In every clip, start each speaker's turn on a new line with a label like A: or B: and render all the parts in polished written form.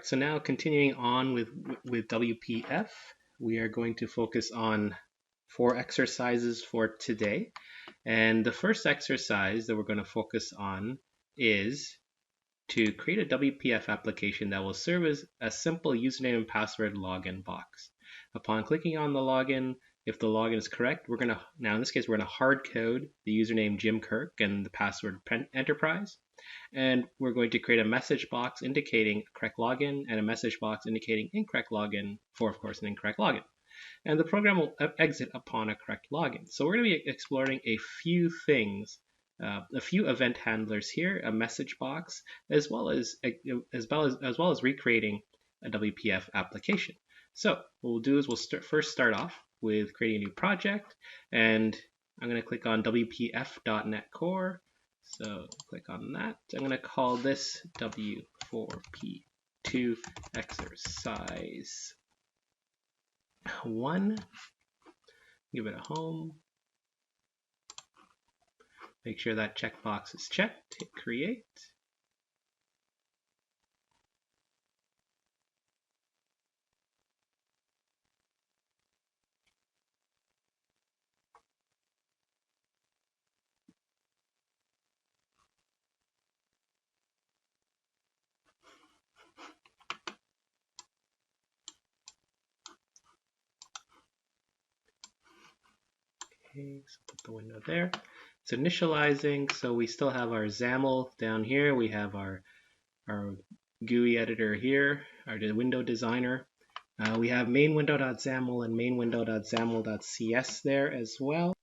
A: right, so now continuing on with WPF, we are going to focus on 4 exercises for today. And the first exercise that we're going to focus on is to create a WPF application that will serve as a simple username and password login box. Upon clicking on the login, if the login is correct, we're going to, now in this case, we're going to hard code the username Jim Kirk and the password Enterprise. And we're going to create a message box indicating correct login and a message box indicating incorrect login for, of course, an incorrect login. And the program will exit upon a correct login. So we're going to be exploring a few things, a few event handlers here, a message box, as well as recreating a WPF application. So what we'll do is we'll first start off with creating a new project, and I'm going to click on WPF.NET Core. So click on that. I'm going to call this W4P2 exercise 1. Give it a home. Make sure that checkbox is checked. Hit create. Okay, so put the window there. It's initializing, so we still have our Zamel down here. We have our GUI editor here, our window designer. We have main window.zamel and main window.zamel.cs there as well.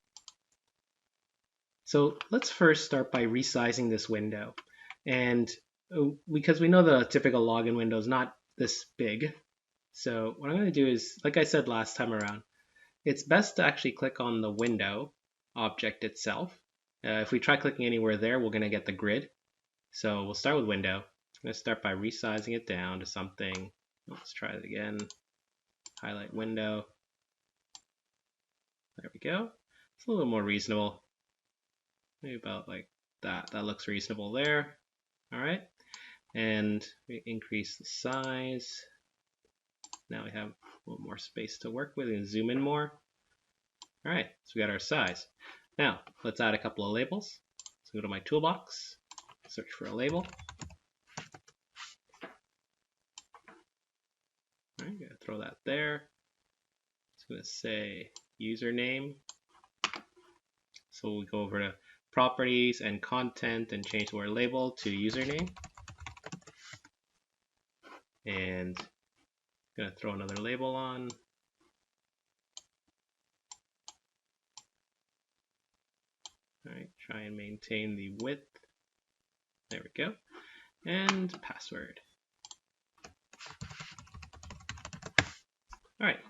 A: So let's first start by resizing this window. And because we know the typical login window is not this big, so what I'm going to do is, like I said last time around, it's best to actually click on the window object itself. If we try clicking anywhere there, we're going to get the grid. So we'll start with window. I'm going to start by resizing it down to something. Let's try it again. Highlight window. There we go. It's a little more reasonable. Maybe about like that. That looks reasonable there. All right. And we increase the size. Now we have a little more space to work with and zoom in more. All right, so we got our size. Now let's add a couple of labels. So go to my toolbox, search for a label. All right, gonna throw that there. It's gonna say username. So we'll go over to properties and content and change the word label to username. And I'm gonna throw another label on. All right, try and maintain the width. There we go. And password. All right.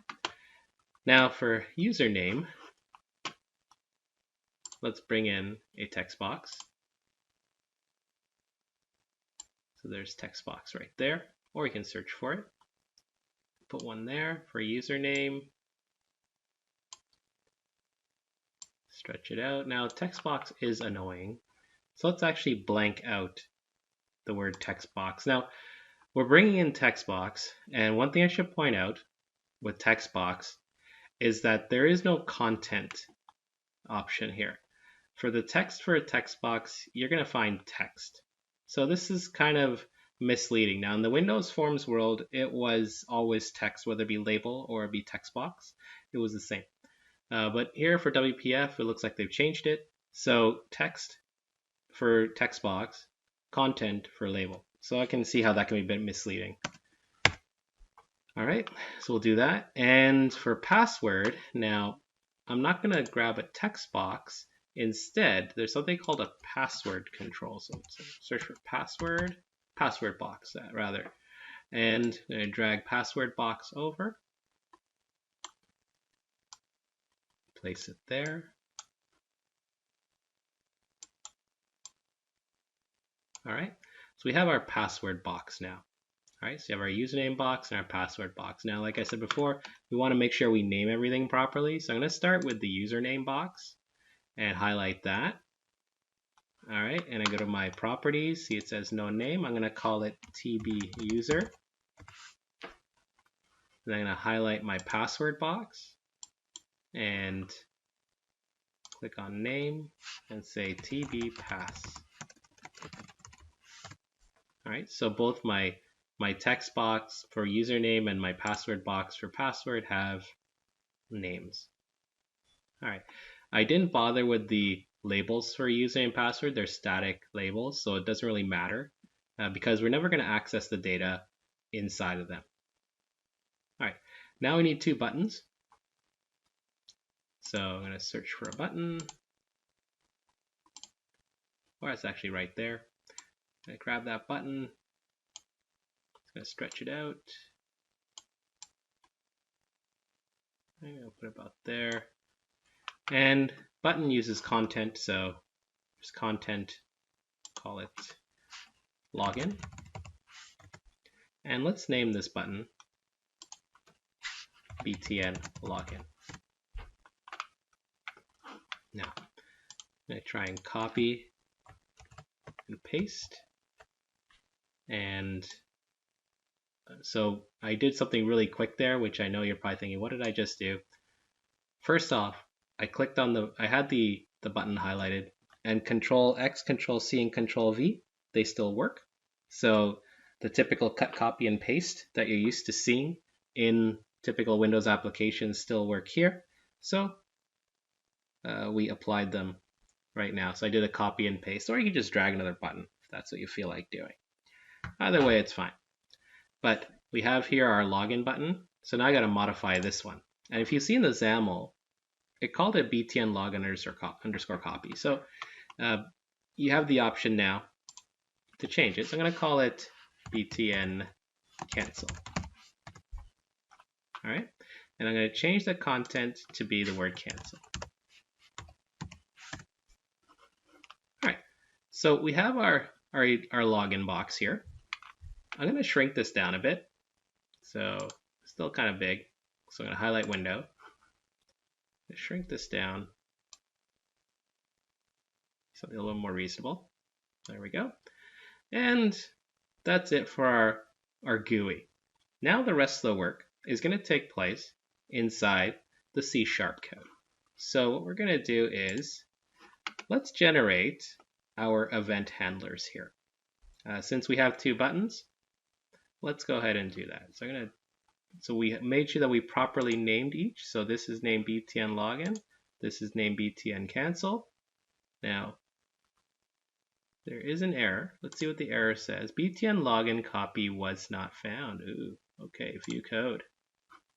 A: Now for username, let's bring in a text box. So there's text box right there, or you can search for it. Put one there for username. Stretch it out. Now text box is annoying, so let's actually blank out the word text box. Now we're bringing in text box, and one thing I should point out with text box is that there is no content option here. For the text for a text box, you're going to find text. So this is kind of misleading. Now in the Windows Forms world, it was always text, whether it be label or it be text box. It was the same. But here for WPF, it looks like they've changed it. So text for text box, content for label. So I can see how that can be a bit misleading. All right, so we'll do that. And for password, now I'm not going to grab a text box. Instead, there's something called a password control. So search for PasswordBox rather. And I'm going to drag PasswordBox over. Place it there. All right, so we have our password box now. All right, so you have our username box and our password box. Now, like I said before, we want to make sure we name everything properly. So I'm going to start with the username box and highlight that. All right, and I go to my properties. See, it says no name. I'm going to call it TB user. Then I'm going to highlight my password box and click on name and say tbpass. All right, so both my text box for username and my password box for password have names. All right, I didn't bother with the labels for username and password. They're static labels, so it doesn't really matter because we're never going to access the data inside of them. All right, now we need two buttons. So I'm going to search for a button. Or it's actually right there. I'm going to grab that button. I'm going to stretch it out. I'm going to put it about there. And button uses content, so there's content, call it login. And let's name this button BTN login. Now, I'm going to try and copy and paste. And so I did something really quick there, which I know you're probably thinking, what did I just do? First off, I clicked on I had the button highlighted, and Control X, Control C, and Control V, they still work. So the typical cut, copy, and paste that you're used to seeing in typical Windows applications still work here. So we applied them right now. So I did a copy and paste, or you can just drag another button if that's what you feel like doing. Either way, it's fine. But we have here our login button. So now I got to modify this one. And if you see in the Zamel, it called it btn login underscore copy. So you have the option now to change it. So I'm going to call it btn cancel. All right. And I'm going to change the content to be the word cancel. All right. So we have our login box here. I'm going to shrink this down a bit. So it's still kind of big. So I'm going to highlight window. Shrink this down. Something a little more reasonable. There we go. And that's it for our GUI. Now the rest of the work is going to take place inside the C# code. So what we're going to do is let's generate our event handlers here. Since we have two buttons, let's go ahead and do that. So we made sure that we properly named each. So this is named btn login. This is named btn cancel. Now, there is an error. Let's see what the error says. btn login copy was not found. Ooh, okay, view code.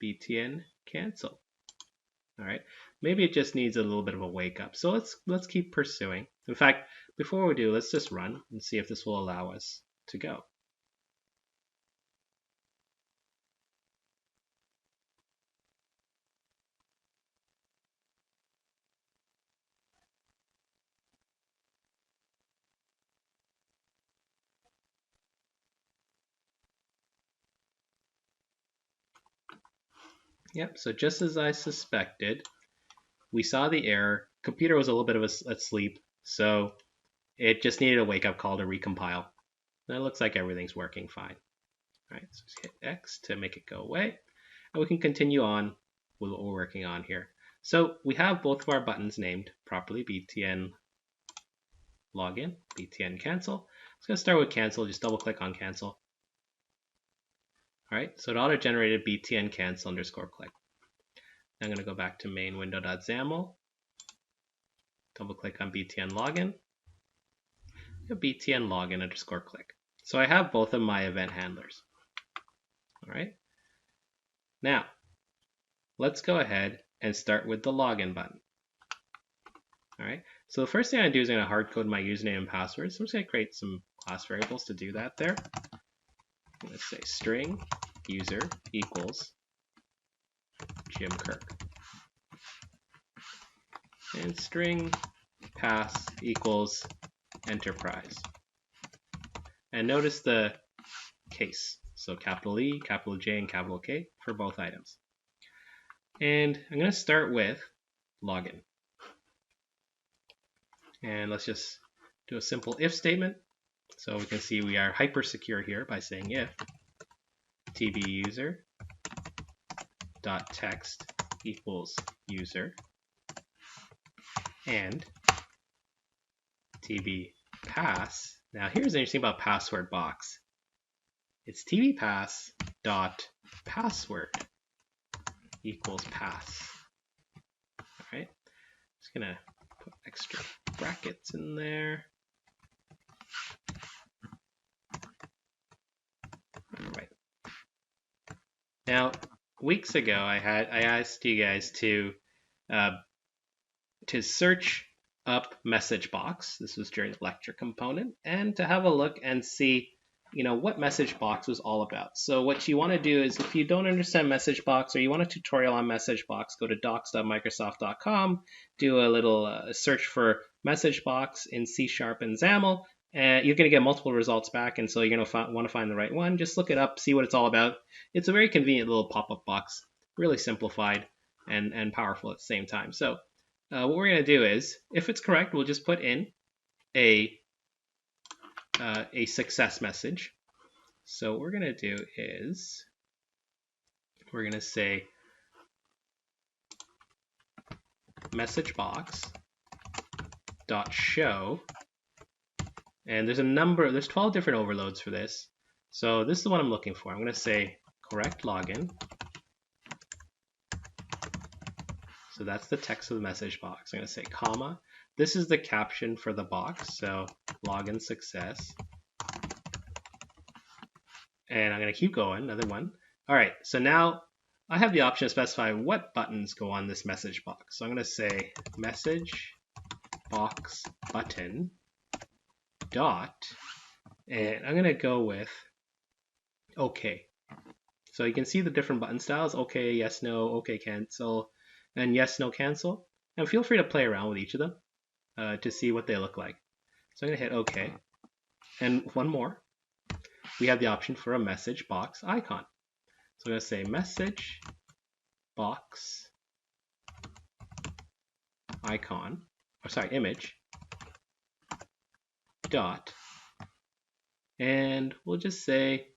A: btn cancel. All right, maybe it just needs a little bit of a wake up. So let's keep pursuing. In fact, before we do, let's just run and see if this will allow us to go. Yep, so just as I suspected, we saw the error. Computer was a little bit of asleep, so it just needed a wake-up call to recompile. And it looks like everything's working fine. All right, so just hit X to make it go away. And we can continue on with what we're working on here. So we have both of our buttons named properly, btn login, btn cancel. I'm going to start with cancel, just double click on cancel. All right, so it auto-generated btn cancel underscore click. I'm going to go back to main window.zamel, double click on btn login, btn login underscore click. So I have both of my event handlers. All right, now let's go ahead and start with the login button. All right, so the first thing I do is I'm going to hard code my username and password. So I'm just going to create some class variables to do that there. Let's say string user equals Jim Kirk. And string pass equals enterprise. And notice the case. So capital E, capital J, and capital K for both items. And I'm going to start with login. And let's just do a simple if statement. So we can see we are hyper secure here by saying if tbuser.text equals user and tbpass. Now here's the interesting about PasswordBox. It's tbpass.password equals pass. All right, just gonna put extra brackets in there. All right. Now, weeks ago, I asked you guys to search up MessageBox. This was during the lecture component, and to have a look and see, what MessageBox was all about. So what you want to do is, if you don't understand MessageBox or you want a tutorial on MessageBox, go to docs.microsoft.com, do a little search for MessageBox in C# and Zamel, and you're going to get multiple results back, and so you're going to want to find the right one. Just look it up, see what it's all about. It's a very convenient little pop-up box, really simplified and powerful at the same time. So what we're going to do is, if it's correct, we'll just put in a success message. So what we're going to do is we're going to say MessageBox.show, and there's 12 different overloads for this. So this is what I'm looking for. I'm going to say correct login. So that's the text of the message box. I'm going to say comma. This is the caption for the box. So login success. And I'm going to keep going, another one. All right, so now I have the option to specify what buttons go on this message box. So I'm going to say message box button dot, and I'm going to go with OK. So you can see the different button styles: OK, yes, no, OK, cancel, and yes, no, cancel. And feel free to play around with each of them to see what they look like. So I'm going to hit OK. And one more. We have the option for a message box icon. So I'm going to say message box icon, image dot, and we'll just say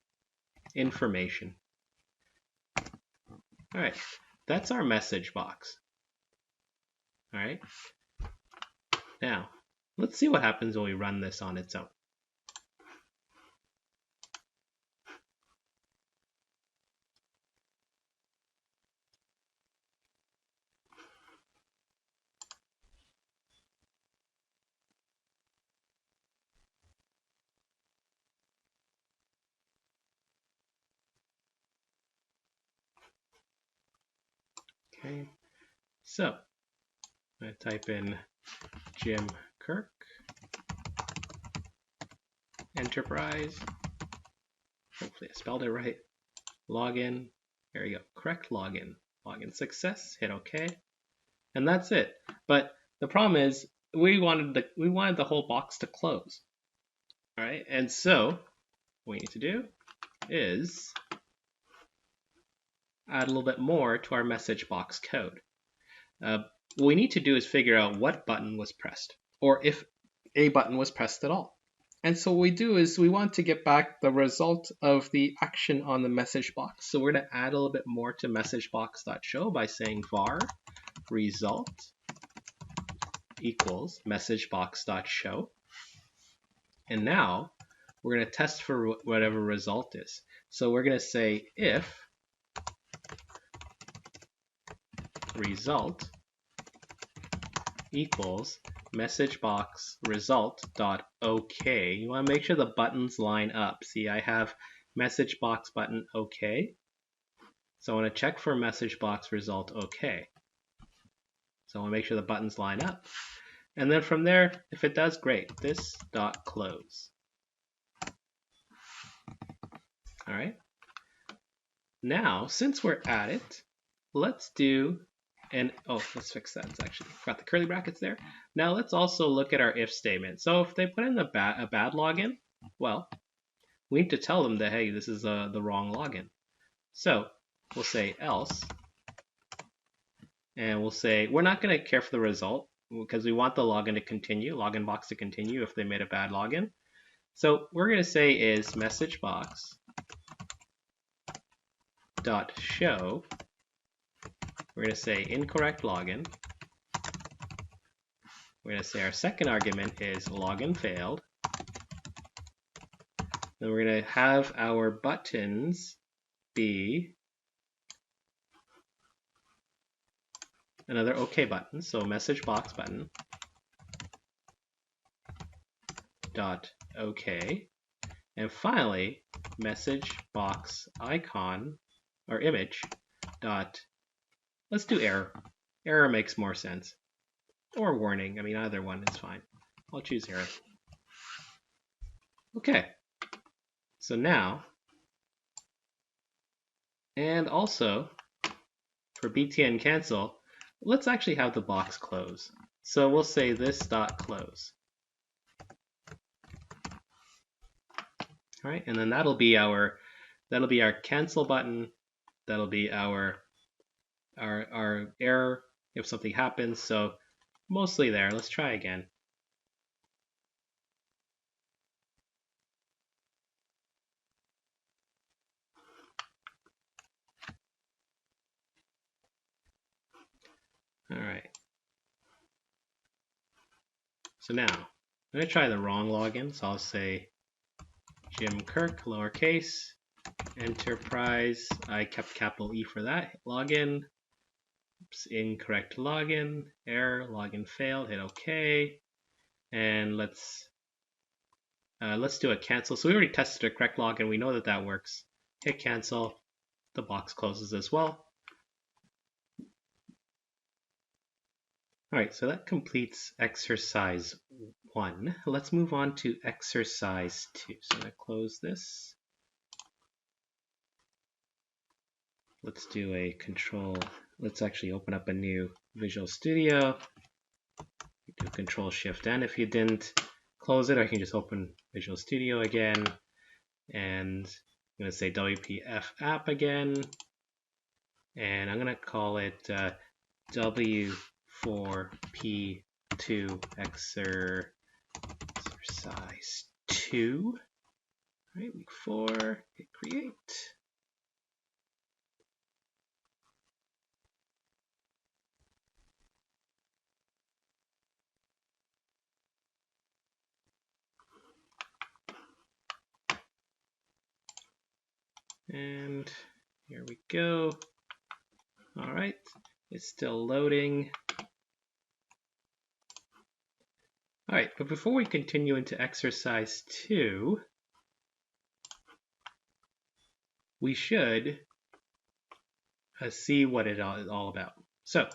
A: information. All right, that's our message box. All right, now let's see what happens when we run this on its own. Okay, so I'm going to type in Jim Kirk Enterprise. Hopefully I spelled it right. Login. There you go. Correct login. Login success. Hit OK. And that's it. But the problem is we wanted the whole box to close. All right. And so what we need to do is add a little bit more to our message box code. What we need to do is figure out what button was pressed, or if a button was pressed at all. And so what we do is we want to get back the result of the action on the message box. So we're going to add a little bit more to MessageBox.show by saying var result equals MessageBox.show. And now we're going to test for whatever result is. So we're going to say if result equals MessageBox result dot OK. You want to make sure the buttons line up. See, I have MessageBox button OK. So I want to check for MessageBox result OK. So I want to make sure the buttons line up. And then from there, if it does, great. This dot close. All right. Now, since we're at it, let's do let's fix that. It's actually got the curly brackets there. Now let's also look at our if statement. So if they put in a bad login, well, we need to tell them that, hey, this is the wrong login. So we'll say else, and we'll say we're not going to care for the result because we want the login box to continue if they made a bad login. So we're going to say is message box dot show, we're going to say incorrect login. We're going to say our second argument is login failed. Then we're going to have our buttons be another OK button, so message box button dot OK. And finally, message box icon or image dot, let's do error. Error makes more sense. Or warning, I mean either one is fine. I'll choose error. Okay, so now, and also for btn cancel, let's actually have the box close. So we'll say this dot close. All right, and then that'll be our cancel button. That'll be our error if something happens. So mostly there. Let's try again. All right. So now I'm going to try the wrong login. So I'll say Jim Kirk, lowercase, enterprise. I kept capital E for that. Login. Oops, incorrect login. Error. Login failed. Hit OK. And let's do a cancel. So we already tested a correct login. We know that that works. Hit cancel. The box closes as well. All right, so that completes exercise 1. Let's move on to exercise 2. So I'm going to close this. Let's do a control. Let's actually open up a new Visual Studio. Do Control Shift N if you didn't close it. I can just open Visual Studio again. And I'm going to say WPF App again. And I'm going to call it W4P2 exercise 2. All right, week 4, hit create. And here we go. All right, it's still loading. All right, but before we continue into exercise 2, we should see what it is all about. So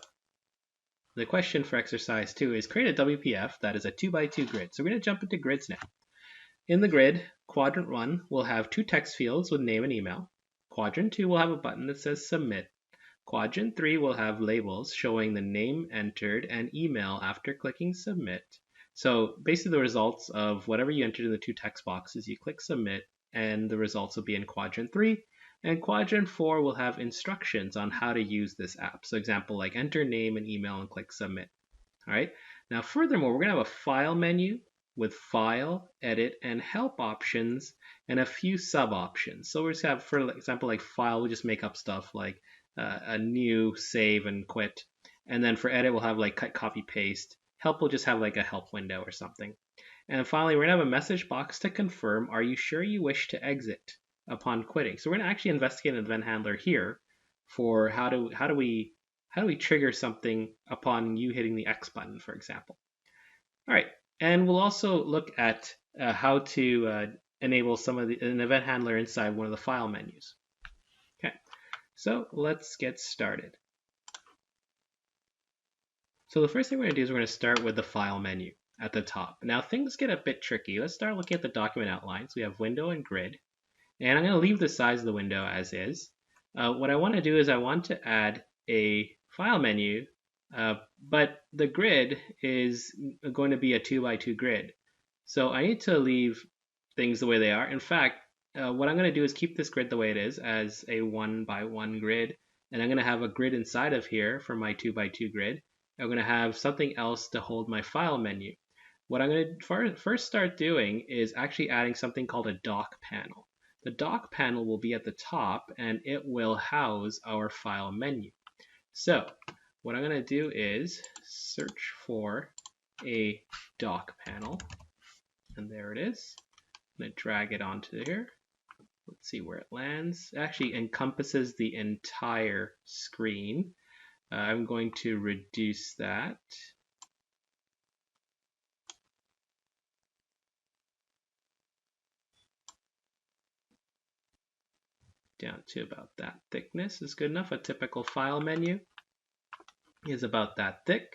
A: the question for exercise 2 is create a WPF that is a 2x2 grid. So we're going to jump into grids now. In the grid, quadrant 1 will have 2 text fields with name and email. Quadrant 2 will have a button that says submit. Quadrant 3 will have labels showing the name entered and email after clicking submit. So basically the results of whatever you entered in the 2 text boxes, you click submit and the results will be in quadrant 3. And quadrant 4 will have instructions on how to use this app. So example like enter name and email and click submit. All right. Now furthermore, we're going to have a file menu with file, edit, and help options and a few sub options. So we just have, for example, like file, we'll just make up stuff like a new, save, and quit. And then for edit, we'll have like cut, copy, paste. Help will just have like a help window or something. And finally, we're going to have a message box to confirm, are you sure you wish to exit upon quitting? So we're going to actually investigate an event handler here for how do we trigger something upon you hitting the X button, for example. All right, and we'll also look at how to enable an event handler inside one of the file menus. Okay, so let's get started. So the first thing we're going to do is we're going to start with the file menu at the top. Now things get a bit tricky. Let's start looking at the document outlines. We have window and grid. And I'm going to leave the size of the window as is. What I want to do is I want to add a file menu, but the grid is going to be a 2x2 grid. So I need to leave things the way they are. In fact, what I'm going to do is keep this grid the way it is as a 1x1 grid. And I'm going to have a grid inside of here for my 2x2 grid. I'm going to have something else to hold my file menu. What I'm going to first start doing is actually adding something called a dock panel. the dock panel will be at the top and it will house our file menu. So what I'm going to do is search for a dock panel, and there it is. I'm going to drag it onto here. Let's see where it lands. It actually encompasses the entire screen. I'm going to reduce that. Down to about that thickness is good enough. A typical file menu is about that thick.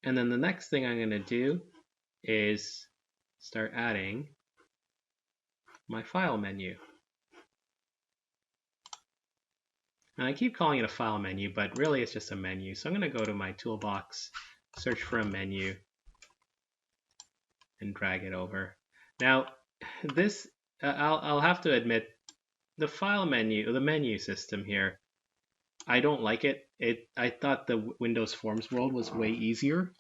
A: And then the next thing I'm going to do is start adding my file menu. And I keep calling it a file menu, but really it's just a menu. So I'm going to go to my toolbox, search for a menu, and drag it over. Now, this, I'll have to admit, the file menu, the menu system here, I don't like it. I thought the Windows Forms world was way easier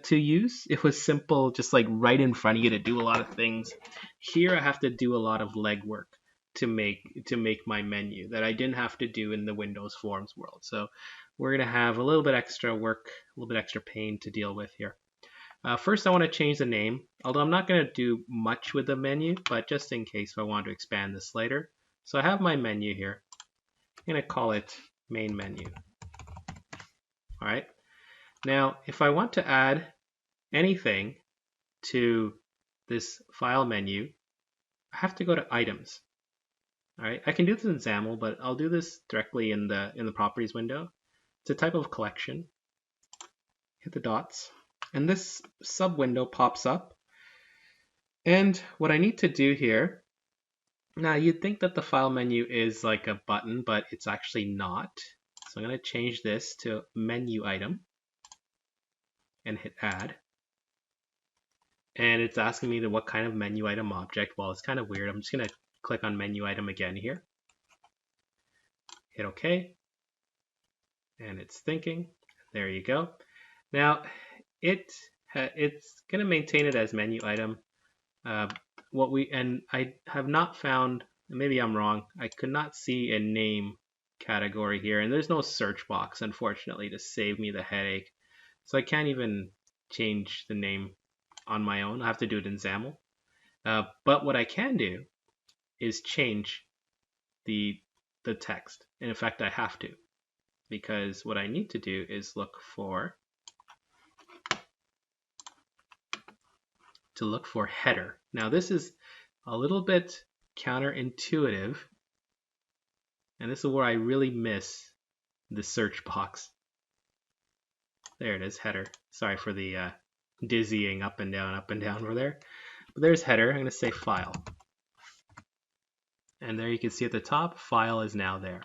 A: to use. It was simple, just like right in front of you to do a lot of things. Here I have to do a lot of legwork to make my menu that I didn't have to do in the Windows Forms world. So we're gonna have a little bit extra work, a little bit extra pain to deal with here. First, I want to change the name, although I'm not going to do much with the menu, but just in case if I want to expand this later. So I have my menu here. I'm going to call it main menu. All right. Now, if I want to add anything to this file menu, I have to go to items. All right. I can do this in Zamel, but I'll do this directly in the properties window. It's a type of collection. Hit the dots. And this sub window pops up. And what I need to do here, now you'd think that the file menu is like a button, but it's actually not. So I'm going to change this to menu item and hit add. And it's asking me what kind of menu item object. Well, it's kind of weird. I'm just going to click on menu item again here. Hit OK. And it's thinking. There you go. Now, it's going to maintain it as menu item. I have not found, maybe I'm wrong, I could not see a name category here, and there's no search box, unfortunately, to save me the headache. So I can't even change the name on my own. I have to do it in Zamel. But what I can do is change the text. And in fact, I have to, because what I need to do is look for header. Now this is a little bit counterintuitive, and this is where I really miss the search box. There it is, header. Sorry for the dizzying up and down over there. But there's header. I'm going to say file. And there you can see at the top, file is now there.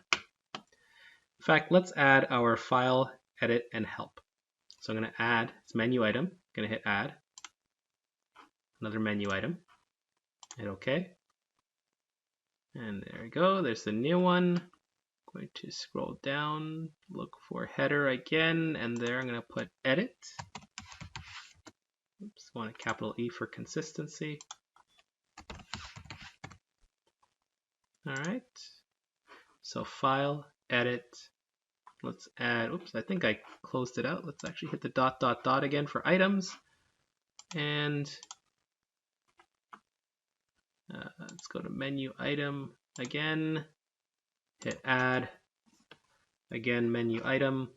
A: In fact, let's add our file, edit, and help. So I'm going to add, it's menu item. I'm going to hit add. Another menu item. Hit OK. And there we go. There's the new one. I'm going to scroll down, look for header again, and there I'm going to put edit. Oops, I want a capital E for consistency. All right. So file, edit. Let's add, oops, I think I closed it out. Let's actually hit the dot, dot, dot again for items. And let's go to menu item again, hit add, again menu item,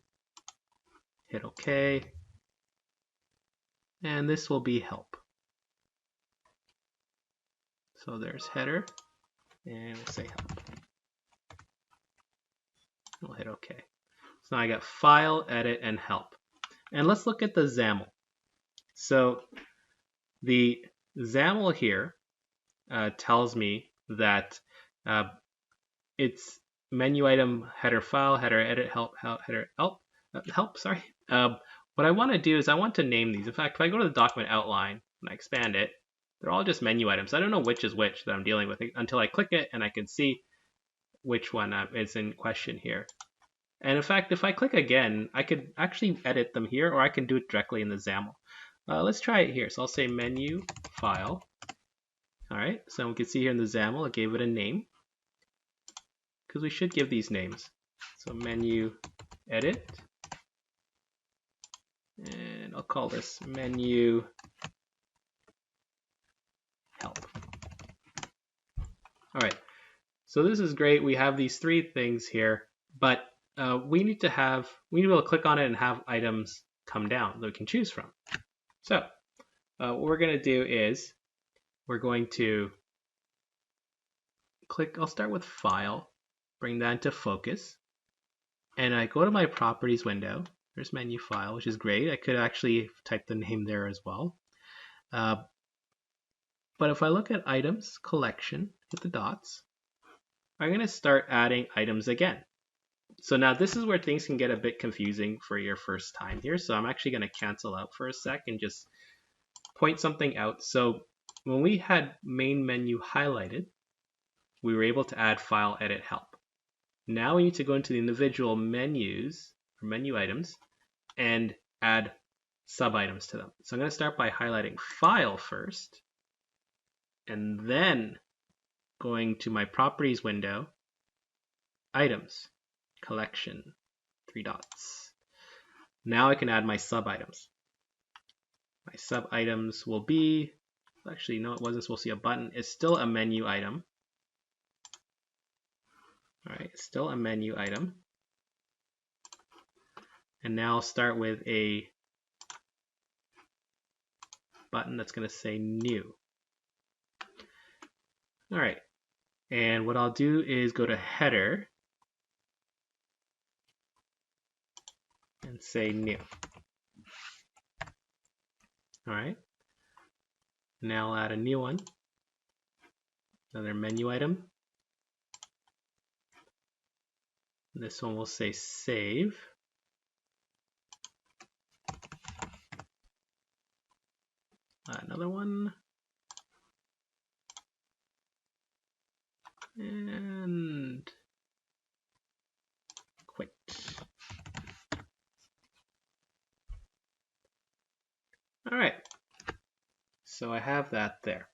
A: hit OK, and this will be help. So there's header, and we'll say help. We'll hit OK. So now I got file, edit, and help. And let's look at the Zamel. So the Zamel here tells me that it's menu item, header file, header edit, help, header help. Sorry. What I want to do is I want to name these. In fact, if I go to the document outline and I expand it, they're all just menu items. I don't know which is which that I'm dealing with until I click it and I can see which one is in question here. And in fact, if I click again, I could actually edit them here, or I can do it directly in the Zamel. Let's try it here. So I'll say menu file, All right, so we can see here in the Zamel, I gave it a name because we should give these names. So menu edit, and I'll call this menu help. All right, so this is great. We have these three things here, but we need to be able to click on it and have items come down that we can choose from. So what we're going to do is we're going to click, I'll start with File, bring that into focus, and I go to my Properties window. There's Menu File, which is great. I could actually type the name there as well. But if I look at Items, Collection, with the dots, I'm going to start adding items again. So now this is where things can get a bit confusing for your first time here. So I'm actually going to cancel out for a sec and just point something out. So when we had main menu highlighted, we were able to add File, Edit, Help. Now we need to go into the individual menus or menu items and add sub-items to them. So I'm going to start by highlighting File first, and then going to my Properties window, Items, Collection, 3 dots. Now I can add my sub-items. My sub-items will be, actually no it wasn't supposed to be a button, it's still a menu item. All right, it's still a menu item. And now I'll start with a button that's going to say New. All right, and what I'll do is go to Header and say New. All right, now I'll add a new one, another menu item. This one will say Save. Another one. And quit. All right, so I have that there.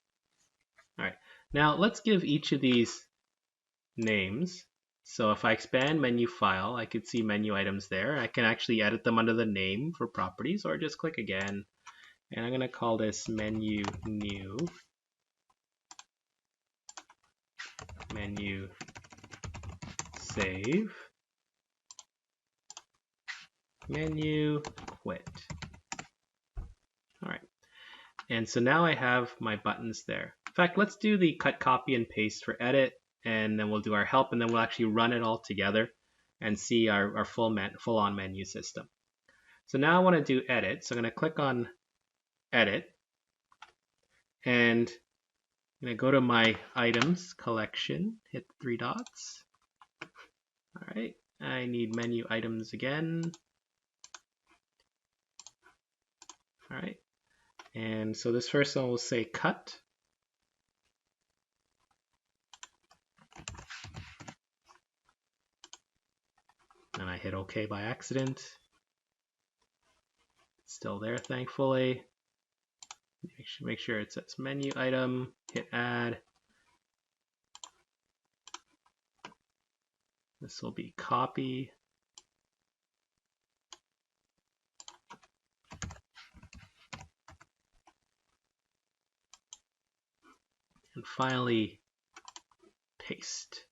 A: All right, now let's give each of these names. So if I expand Menu File, I could see menu items there. I can actually edit them under the name for properties, or just click again. And I'm going to call this Menu New, Menu Save, Menu Quit. All right, and so now I have my buttons there. In fact, let's do the cut, copy, and paste for edit, and then we'll do our help, and then we'll actually run it all together and see our full-on menu system. So now I want to do edit, so I'm going to click on edit, and I'm going to go to my items collection, hit 3 dots. All right, I need menu items again. All right, and so this first one will say cut. And I hit OK by accident. It's still there, thankfully. Make sure it says menu item, hit add. This will be copy. And finally, paste.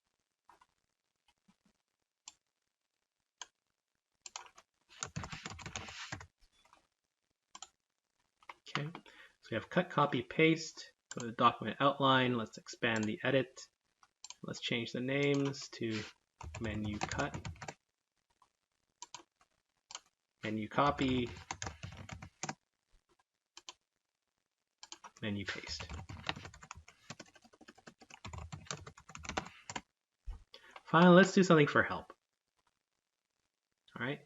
A: Okay, so we have cut, copy, paste. Go to the document outline. Let's expand the edit. Let's change the names to menu cut, menu copy, menu paste. Finally, let's do something for help. All right,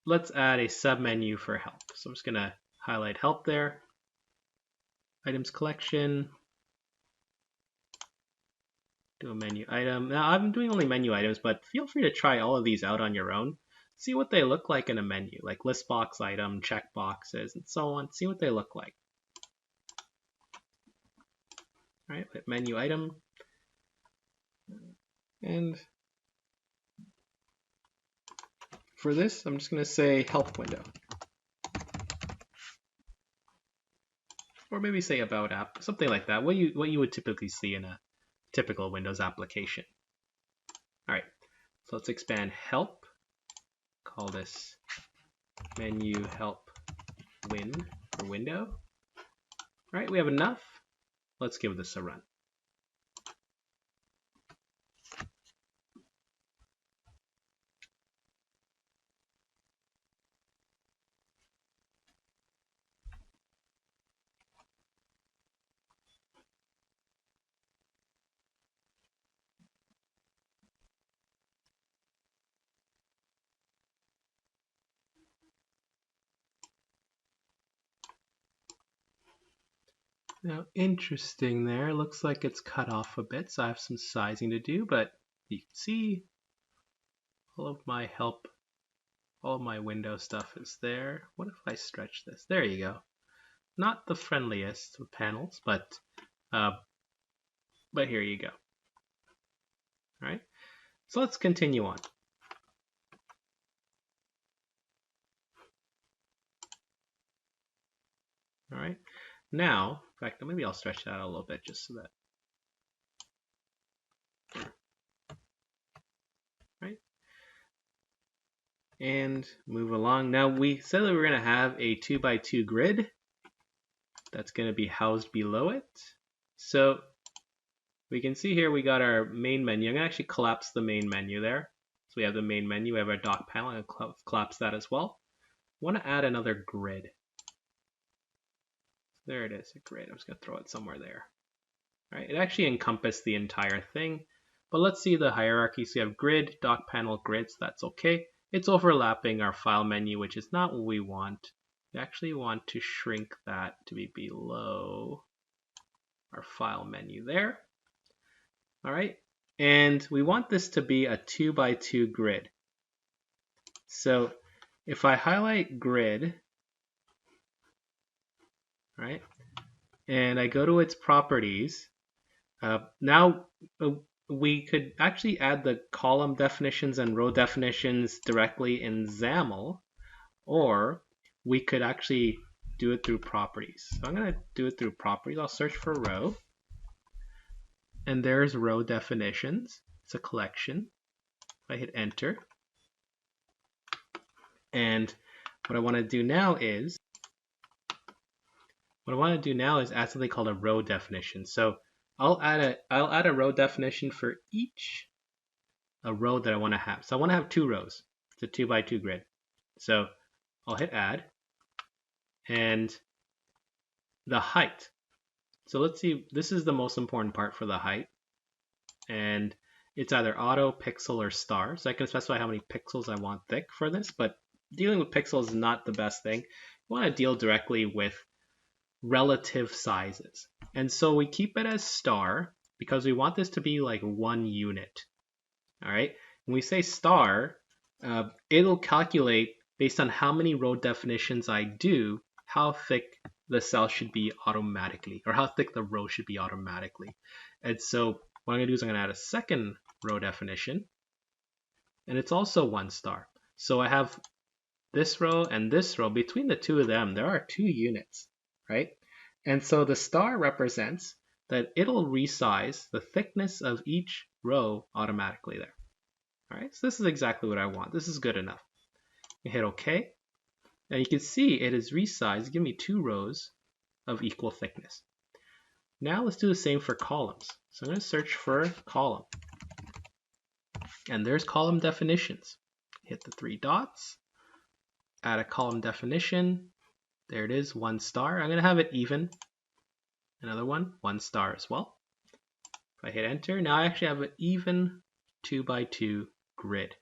A: let's add a submenu for help. So I'm just going to highlight help there, items collection, do a menu item. Now I'm doing only menu items, but feel free to try all of these out on your own. See what they look like in a menu, like list box item, check boxes, and so on. See what they look like. All right, menu item, and for this, I'm just going to say help window, or maybe say about app, something like that. What you would typically see in a typical Windows application. All right, so let's expand help. Call this menu help win or window. All right, we have enough. Let's give this a run. Now, interesting there. Looks like it's cut off a bit, so I have some sizing to do, but you can see all of my help, all of my window stuff is there. What if I stretch this? There you go. Not the friendliest of panels, but here you go. All right, so let's continue on. All right, now, in fact, maybe I'll stretch that out a little bit just so that. Right, and move along. Now we said that we we're going to have a 2x2 grid that's going to be housed below it. So we can see here we got our main menu. I'm going to actually collapse the main menu there. So we have the main menu, we have our dock panel, and collapse that as well. I want to add another grid. There it is, a grid. I'm just going to throw it somewhere there. All right, it actually encompassed the entire thing, but let's see the hierarchy. So we have grid, dock panel, grid, so that's okay. It's overlapping our file menu, which is not what we want. We actually want to shrink that to be below our file menu there. All right, and we want this to be a 2x2 grid. So if I highlight grid, right, and I go to its properties, now we could actually add the column definitions and row definitions directly in Zamel, or we could actually do it through properties. So I'm going to do it through properties. I'll search for row, and there's row definitions. It's a collection. If I hit enter, and what I want to do now is add something called a row definition. So I'll add a row definition for each row that I want to have. So I want to have 2 rows. It's a 2x2 grid. So I'll hit add, and the height. So let's see, this is the most important part for the height, and it's either auto, pixel, or star. So I can specify how many pixels I want thick for this, but dealing with pixels is not the best thing. You want to deal directly with relative sizes. And so we keep it as star because we want this to be like 1 unit. All right. When we say star, it'll calculate based on how many row definitions I do, how thick the cell should be automatically, or how thick the row should be automatically. And so what I'm going to do is I'm going to add a second row definition, and it's also 1 star. So I have this row and this row. Between the two of them, there are 2 units, right? And so the star represents that it'll resize the thickness of each row automatically there. All right, so this is exactly what I want. This is good enough. You hit OK. Now you can see it is resized, give me 2 rows of equal thickness. Now let's do the same for columns. So I'm going to search for column. And there's column definitions. Hit the 3 dots, add a column definition. There it is, 1 star. I'm going to have it even. Another one, 1 star as well. If I hit enter, now I actually have an even 2x2 grid.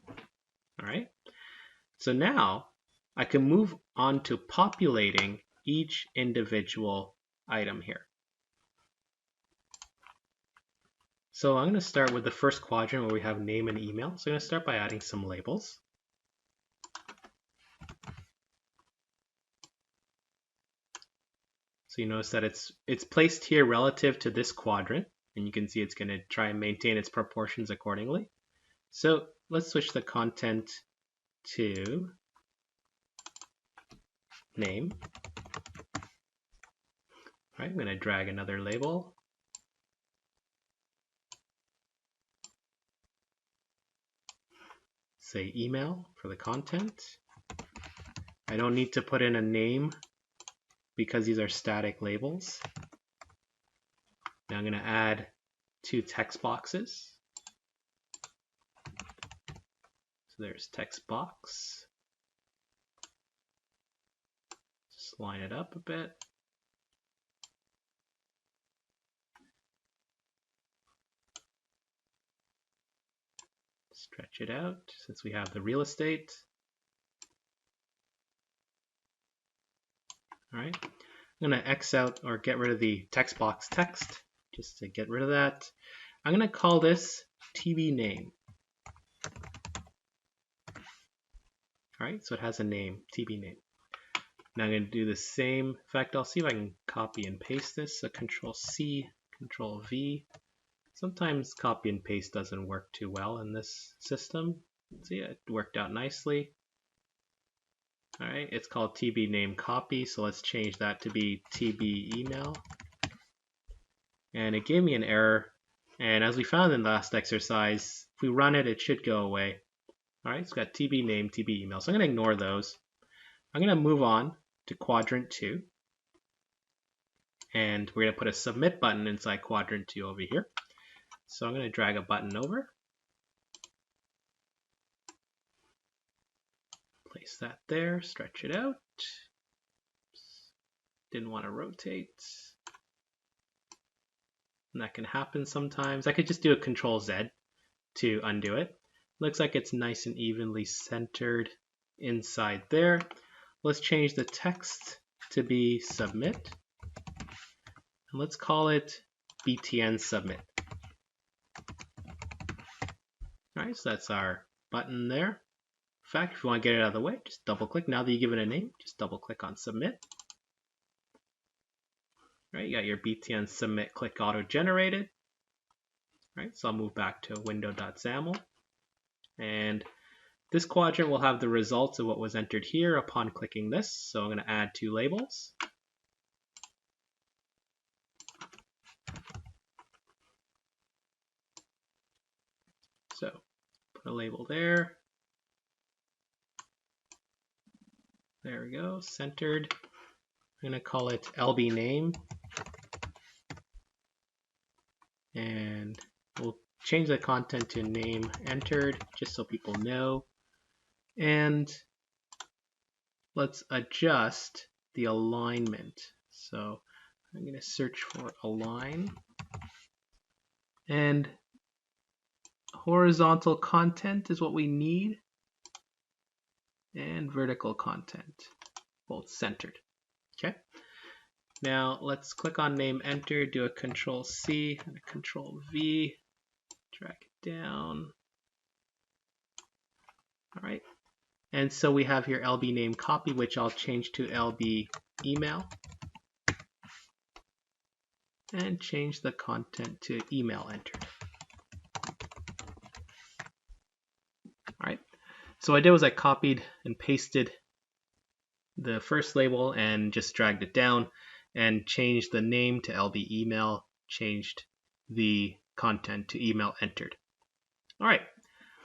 A: All right. So now I can move on to populating each individual item here. So I'm going to start with the first quadrant where we have name and email. So I'm going to start by adding some labels. So So you notice that it's placed here relative to this quadrant, and you can see it's going to try and maintain its proportions accordingly. So let's switch the content to name. All right, I'm going to drag another label. Say email for the content. I don't need to put in a name because these are static labels. Now I'm going to add 2 text boxes. So there's text box. Just line it up a bit. Stretch it out since we have the real estate. All right, I'm going to X out or get rid of the text box text just to get rid of that. I'm going to call this TB name. All right, so it has a name, TB name. Now I'm going to do the same. In fact, I'll see if I can copy and paste this. So Control C, Control V. Sometimes copy and paste doesn't work too well in this system. See, it worked out nicely. All right, it's called TB name copy, so let's change that to be TB email. And it gave me an error. And as we found in the last exercise, if we run it, it should go away. All right, it's got TB name, TB email. So I'm going to ignore those. I'm going to move on to quadrant 2. And we're going to put a submit button inside quadrant 2 over here. So I'm going to drag a button over. Place that there, stretch it out. Didn't want to rotate. And that can happen sometimes. I could just do a Control Z to undo it. Looks like it's nice and evenly centered inside there. Let's change the text to be submit. And let's call it BTN submit. All right, so that's our button there. In fact, if you want to get it out of the way, just double click. Now that you give it a name, just double click on submit. All right, you got your BTN submit click auto generated. All right, so I'll move back to window.zamel. And this quadrant will have the results of what was entered here upon clicking this. So I'm going to add 2 labels. So put a label there. There we go, centered. I'm going to call it LB name. And we'll change the content to name entered just so people know. And let's adjust the alignment. So I'm going to search for align. And horizontal content is what we need. And vertical content, both centered. Okay. Now let's click on name enter, do a Control C and a Control V, drag it down. All right. And so we have here LB name copy, which I'll change to LB email. And change the content to email entered. All right. So what I did was I copied and pasted the first label and just dragged it down and changed the name to LB email, changed the content to email entered. All right,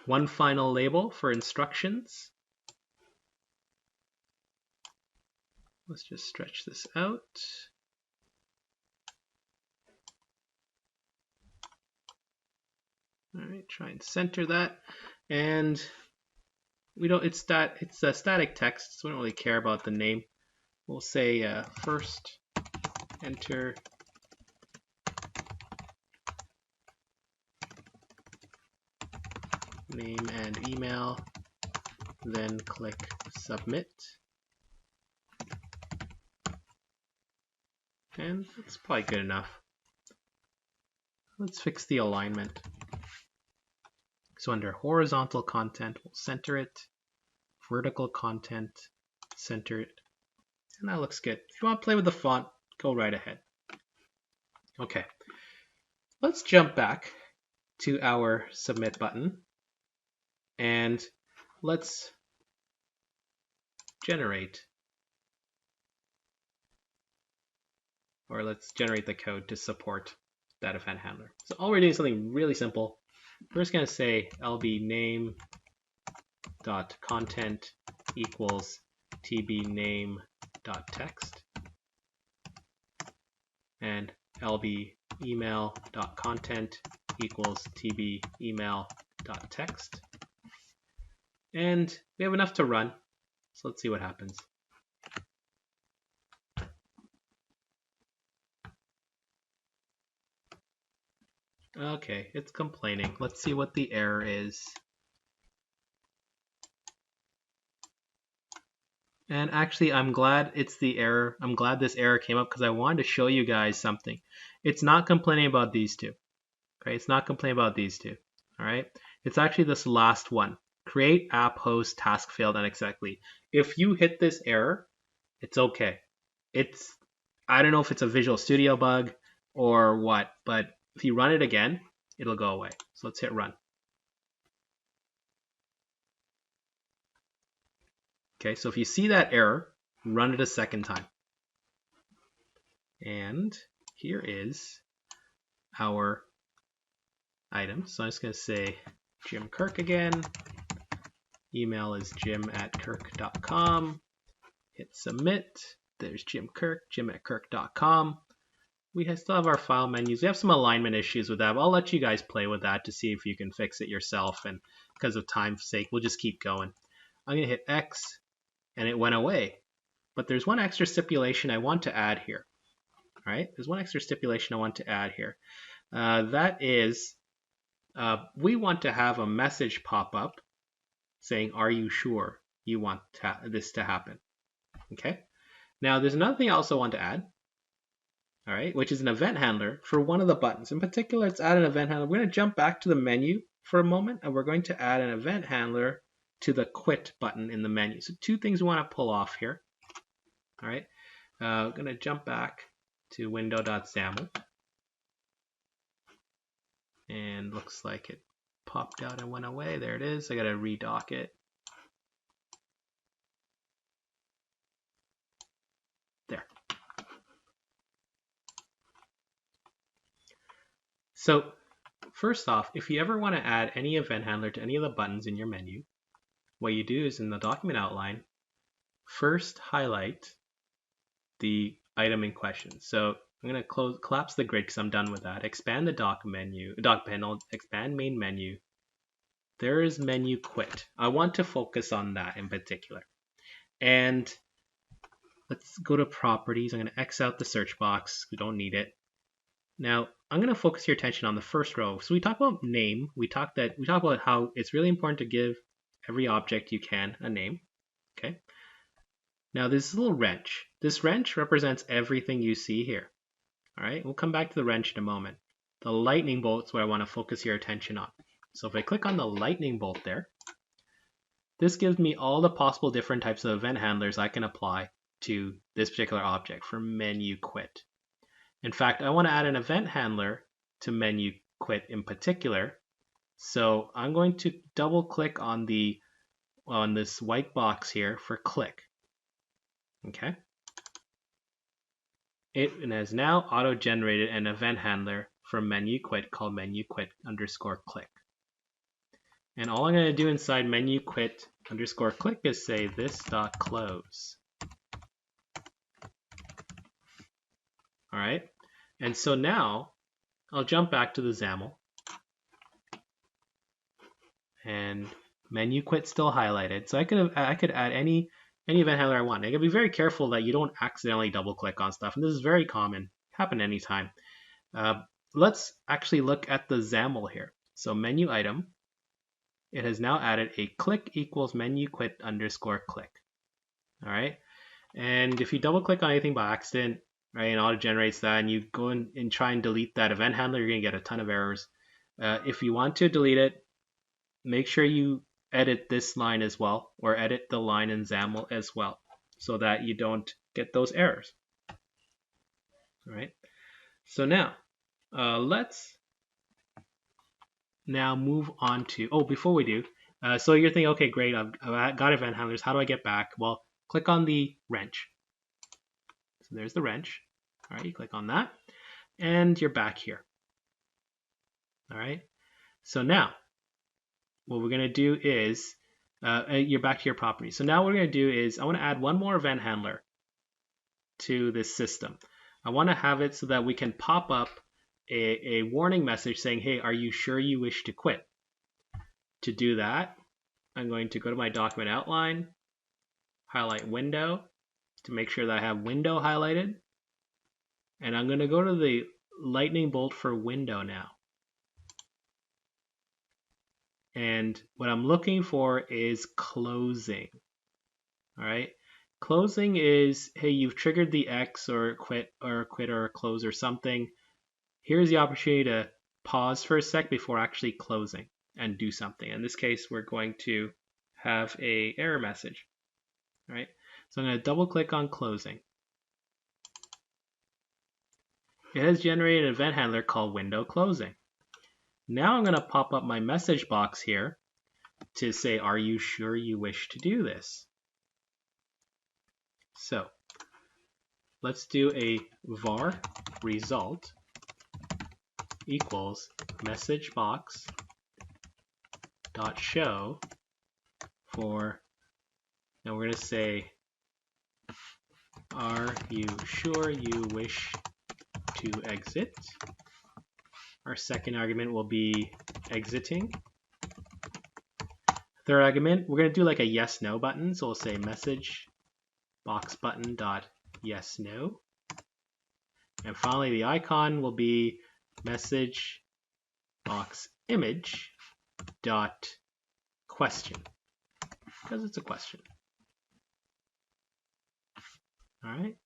A: one final label for instructions. Let's just stretch this out. All right, try and center that. And we don't, it's a static text, so we don't really care about the name. We'll say first enter name and email, then click submit. And that's probably good enough. Let's fix the alignment. So under horizontal content, we'll center it. Vertical content, center it. And that looks good. If you want to play with the font, go right ahead. Okay, let's jump back to our submit button and let's generate the code to support that event handler. So all we're doing is something really simple. We're just going to say lb name.content equals tbname.text and lb email.content equals tbemail.text. And we have enough to run. So let's see what happens. Okay, it's complaining. Let's see what the error is. And actually, I'm glad it's the error. I'm glad this error came up because I wanted to show you guys something. It's not complaining about these two. Okay, it's not complaining about these two. All right, it's actually this last one. Create app host task failed unexpectedly. If you hit this error, it's okay. I don't know if it's a Visual Studio bug or what, but if you run it again, it'll go away. So let's hit run. Okay, so if you see that error, run it a second time. And here is our item. So I'm just going to say Jim Kirk again. Email is jim@kirk.com. Hit submit. There's Jim Kirk, jim@kirk.com. We still have our file menus. We have some alignment issues with that, but I'll let you guys play with that to see if you can fix it yourself. And because of time's sake, we'll just keep going. I'm going to hit X, and it went away. But there's one extra stipulation I want to add here. All right, there's one extra stipulation I want to add here. That is, we want to have a message pop up saying, "Are you sure you want this to happen?" Okay. Now, there's another thing I also want to add. All right, which is an event handler for one of the buttons. In particular, let's add an event handler. We're going to jump back to the menu for a moment, and we're going to add an event handler to the quit button in the menu. So two things we want to pull off here. All right, I'm going to jump back to window.zamel. And looks like it popped out and went away. There it is. I got to redock it. There. So first off, if you ever want to add any event handler to any of the buttons in your menu, what you do is in the document outline, first highlight the item in question. So I'm going to collapse the grid because I'm done with that. Expand the doc panel, expand main menu. There is menu quit. I want to focus on that in particular. And let's go to properties. I'm going to X out the search box. We don't need it. Now I'm going to focus your attention on the first row. So we talk about name. We talk about how it's really important to give every object you can a name. Okay. Now this little wrench. This wrench represents everything you see here. All right. We'll come back to the wrench in a moment. The lightning bolt is what I want to focus your attention on. So if I click on the lightning bolt there, this gives me all the possible different types of event handlers I can apply to this particular object for menu quit. In fact, I want to add an event handler to menu quit in particular. So I'm going to double click on this white box here for click. Okay. It has now auto-generated an event handler for menu quit called menu quit _ click. And all I'm going to do inside menu quit _ click is say this.close. All right. And so now I'll jump back to the Zamel. And menu quit still highlighted. So I could add any event handler I want. I gotta be very careful that you don't accidentally double click on stuff. And this is very common. Happen anytime. Let's actually look at the Zamel here. So menu item. It has now added a click equals menu quit _ click. All right. And if you double click on anything by accident, right, and auto generates that, and you go in and try and delete that event handler, you're gonna get a ton of errors. If you want to delete it, make sure you edit this line as well, or edit the line in Zamel as well, so that you don't get those errors. All right. So now let's now move on to, oh, before we do, so you're thinking, okay, great, I've got event handlers. How do I get back? Well, click on the wrench. So there's the wrench. All right, you click on that, and you're back here. All right. So now, what we're going to do is, you're back to your property. So now what we're going to do is, I want to add one more event handler to this system. I want to have it so that we can pop up a warning message saying, hey, are you sure you wish to quit? To do that, I'm going to go to my document outline, highlight window to make sure that I have window highlighted. And I'm going to go to the lightning bolt for window now. And what I'm looking for is closing. All right. Closing is, hey, you've triggered the X or quit or close or something. Here's the opportunity to pause for a sec before actually closing and do something. In this case, we're going to have an error message. All right. So I'm going to double click on closing. It has generated an event handler called window closing. Now I'm going to pop up my message box here to say, are you sure you wish to do this? So let's do a var result equals message box dot show for, and we're going to say, are you sure you wish to exit? Our second argument will be exiting. Third argument, we're going to do like a yes no button. So we'll say message box button dot yes no. And finally, the icon will be message box image dot question, because it's a question. All right,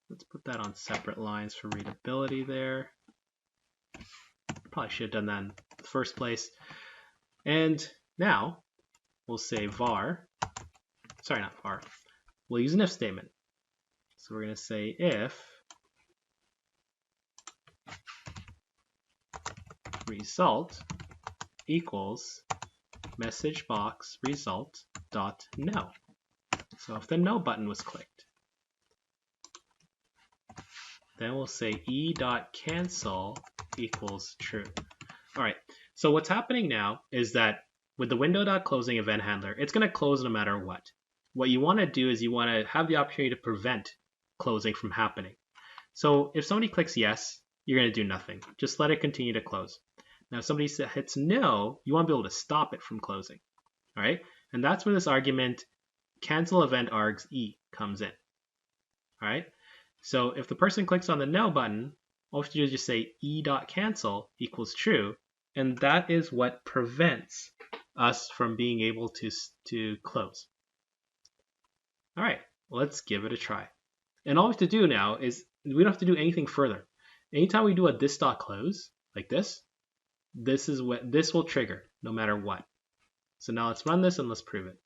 A: let's put that on separate lines for readability there. Probably should have done that in the first place. And now we'll say var, sorry, not var. We'll use an if statement. So we're going to say if result equals message box result dot no. So if the no button was clicked, then we'll say e.cancel equals true. All right, so what's happening now is that with the window.closing event handler, it's going to close no matter what. What you want to do is you want to have the opportunity to prevent closing from happening. So if somebody clicks yes, you're going to do nothing. Just let it continue to close. Now if somebody hits no, you want to be able to stop it from closing. All right, and that's where this argument cancel event args e comes in. All right, so if the person clicks on the no button, all you have to do is just say e.cancel equals true, and that is what prevents us from being able to close. All right, let's give it a try. And all we have to do now is we don't have to do anything further. Anytime we do a this.close like this, this will trigger no matter what. So now let's run this and let's prove it.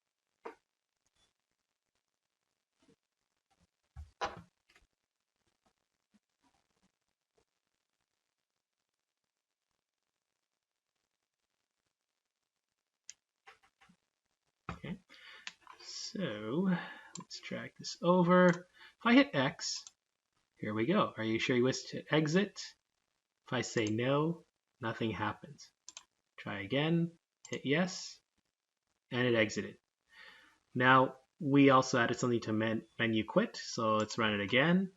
A: Okay, so let's drag this over. If I hit X, here we go. Are you sure you wish to exit? If I say no, nothing happens. Try again, hit yes, and it exited. Now we also added something to menu quit, so let's run it again.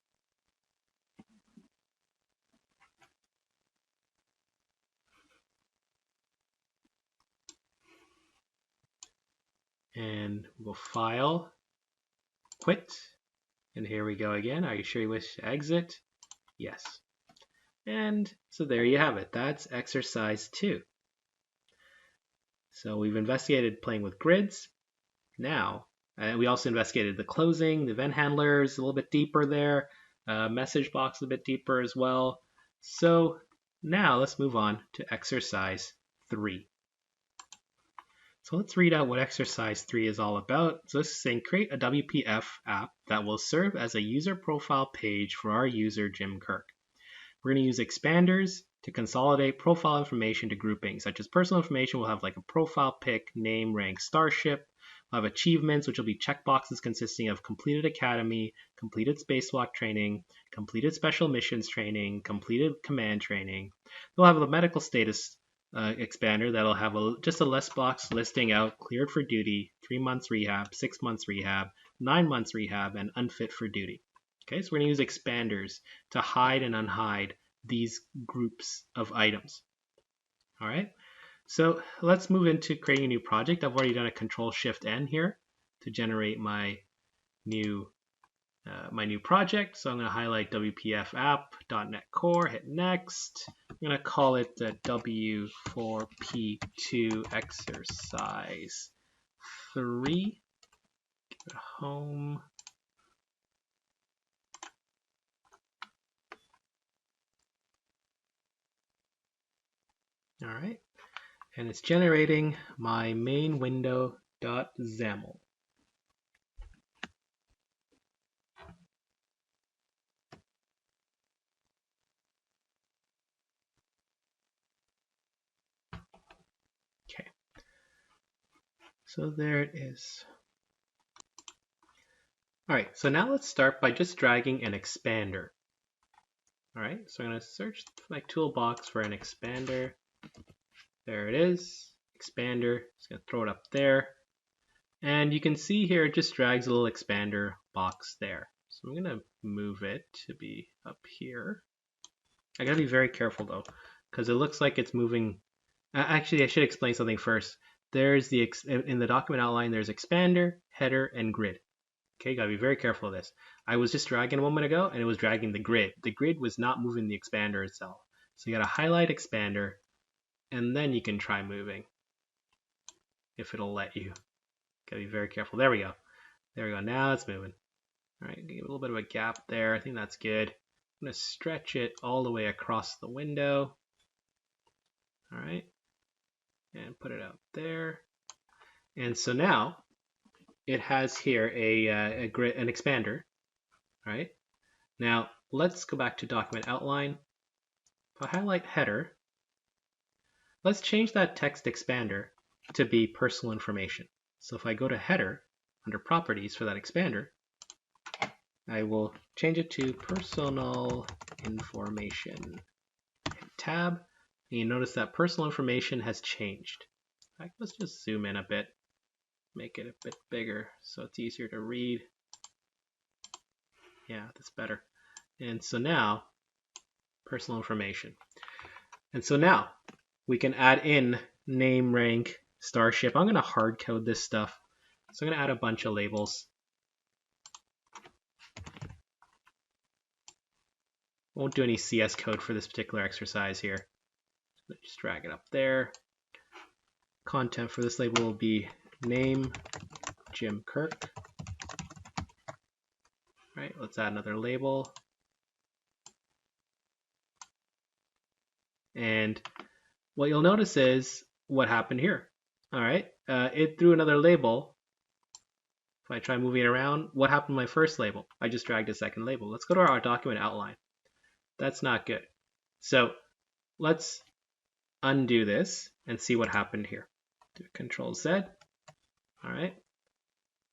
A: And we'll file, quit, and here we go again. Are you sure you wish to exit? Yes. And so there you have it. That's exercise 2. So we've investigated playing with grids. Now, we also investigated the closing, the event handlers a little bit deeper there, message box a bit deeper as well. So now let's move on to exercise 3. So let's read out what exercise 3 is all about. So this is saying create a WPF app that will serve as a user profile page for our user Jim Kirk. We're going to use expanders to consolidate profile information to groupings, such as personal information. We'll have like a profile pic, name, rank, starship. We'll have achievements, which will be checkboxes consisting of completed academy, completed spacewalk training, completed special missions training, completed command training. We'll have a medical status expander that'll have just a list box listing out cleared for duty, 3 months rehab, 6 months rehab, 9 months rehab, and unfit for duty. Okay, so we're going to use expanders to hide and unhide these groups of items. All right, so let's move into creating a new project. I've already done a Control-Shift-N here to generate my new project. So I'm going to highlight WPF app, .NET Core, hit next. I'm going to call it W4P2 exercise 3. Give it a home. All right, and it's generating my main window.zamel. Okay, so there it is. All right, so now let's start by just dragging an expander. All right, so I'm going to search my toolbox for an expander. There it is, expander. Just going to throw it up there. And you can see here it just drags a little expander box there. So I'm going to move it to be up here. I got to be very careful though, because it looks like it's moving. Actually, I should explain something first. There's in the document outline, there's expander, header, and grid. Okay, got to be very careful of this. I was just dragging a moment ago, and it was dragging the grid. The grid was not moving the expander itself. So you got to highlight expander, and then you can try moving, if it'll let you. Got to be very careful. There we go. There we go. Now it's moving. All right, give a little bit of a gap there. I think that's good. I'm going to stretch it all the way across the window. All right, and put it out there. And so now it has here a grid, an expander. All right. Now let's go back to document outline. If I highlight header, let's change that text expander to be personal information. So if I go to header under properties for that expander, I will change it to personal information. Hit tab, and you notice that personal information has changed. Right, let's just zoom in a bit, make it a bit bigger so it's easier to read. Yeah, that's better. And so now, personal information. And so now we can add in name, rank, starship. I'm going to hard code this stuff. So I'm going to add a bunch of labels. Won't do any CS code for this particular exercise here. Let's just drag it up there. Content for this label will be name Jim Kirk. All right, let's add another label. And what you'll notice is what happened here. All right, it threw another label. If I try moving it around, what happened to my first label? I just dragged a second label. Let's go to our document outline. That's not good. So let's undo this and see what happened here. Do Control Z. All right,